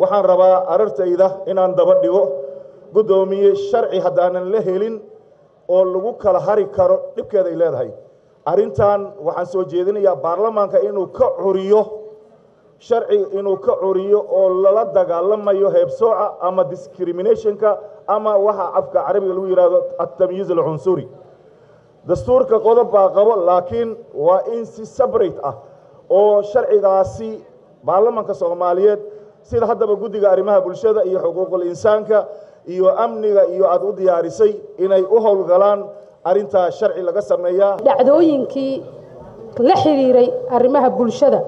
waxaan rabaa arartayda inaan daba dhigo gudoomiye sharci haddaanan la helin oo lagu kala hari karo dhibkeeda ay leedahay arrintan waxaan soo jeedinayaa baarlamaanka inuu ka curiyo sharci inuu ka curiyo oo lala dagaalamayo heebsooca ama discriminationka ama waxa afka carabiga lagu yiraahdo at-tamyiz al-unsuri dastuurka qodob baa qabo laakiin waa in si separate ah oo sharcigaasi baarlamaanka Soomaaliyeed sida haddaba guddiga arrimaha bulshada iyo xuquuqul insaanka iyo amniga iyo aad u diyaarisay inay u howlgalaan arinta sharci laga sameeyaa dhacdooyinkii la xiriiray arrimaha bulshada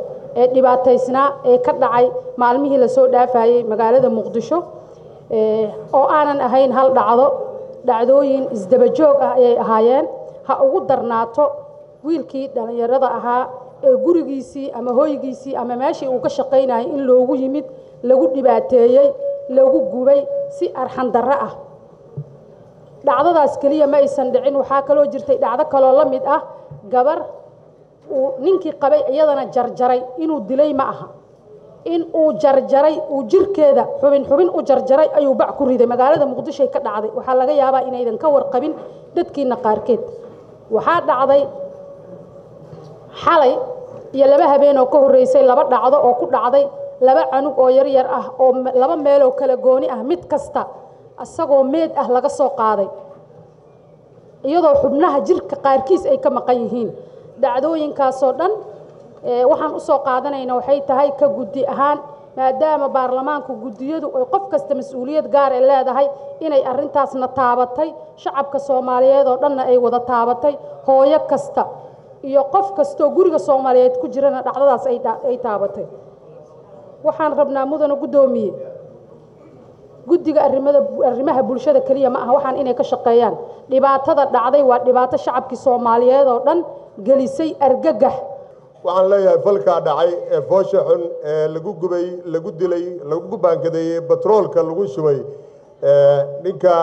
ee dhibaataysnaa ee ka dhacay maalmihii la soo dhaafayay magaalada Muqdisho oo aanan ahayn hal dhacdooyin isdaba joog ah ay ahaayeen ha ugu darnaato wiilkii dhalinyarada ahaa ee gurigiisii ama hooygiisii ama meeshii uu ka shaqeynayay in loogu yimid lagu dhibaateeyay lagu gubay si arxan darro ah dhacdadaas kaliya ma aysan dhicin waxaa kaloo jirtay dhacdo kaloo la mid ah gabar uu ninkii qabay iyadana jarjaray inuu dilay ma aha in uu jarjaray uu jirkeeda xubin u jarjaray ayuu bac ku riday magaalada Muqdisho ka dhacday waxa laga yaabaa inaydan ka warqabin dadkiina qaarkeed waxaa dhacday xalay iyo laba habeen oo ka horeysay laba dhacdo oo ku dhacday laba canug oo yar ah oo laba meel oo kala gooni ah mid kasta asagoo meed ah laga soo qaaday iyadoo xubnaha jirka qaarkiis ay ka maqan yihiin dhacdooyinkaas oo dhan waxaan u soo qaadanaynaa waxay tahay ka guddi ahaan maadaama baarlamaanku guddiyadu ay qof kasta mas'uuliyad gaar ah leedahay inay arrintaasna taabatay shacabka Soomaaliyeed oo dhanna ay wada taabatay hooyo kasta iyo qof kasto guriga Soomaaliyeed ku jirana dhacdadaas ay taabatay waxaan rabnaa mudana gudoomiye guddiga arrimaha bulshada kaliya ma aha waxaan inay ka shaqeeyaan dhibaatada dhacday waa dhibaato shacabkii Soomaaliyeed oo dhan gelisay argagax waxaan leeyahay falka dhacay ee foosha xun ee lagu gubay lagu dilay lagu baangadeeyay batroolka lagu shubay ninka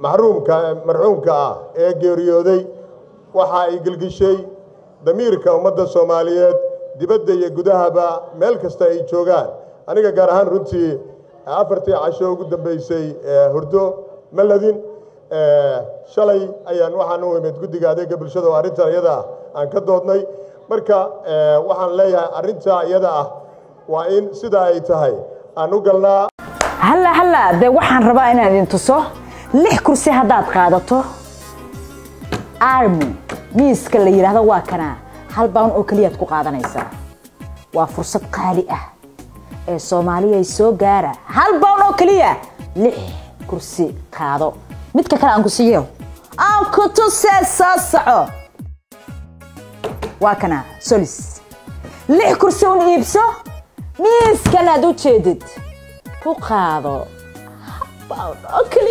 marxuumka ah ee geeriyooday waxa ay gilgishay damiirka ummadda Soomaaliyeed dibadda iyo gudahaba meel kasta ay joogaan aniga gaar ahaan runtii afartii casho ugu dambeysay hurdo maladin shalay ayaan waxaan u imid guddiga adeega bulshada oo arrinta iyada aan ka doodnay marka waxaan leeyahay arrinta iyada ah waa in sida ay tahay aan u galnaa halla de waxaan rabaa inaan idin tuso 6 kursi haddaad qaadato army miiska la yiraahdo waa kana hal baan oo kaliya ku qaadanaysaa waa fursad qaali ah ee Soomaaliya soo gaara hal baan oo kaliya 6 kursi qaado midka kale aan ku siiyo aan ku tusay saaco waa kana solis 6 kursi oo iibso miiskana aad u jeedid ku qaado baan oo kaliya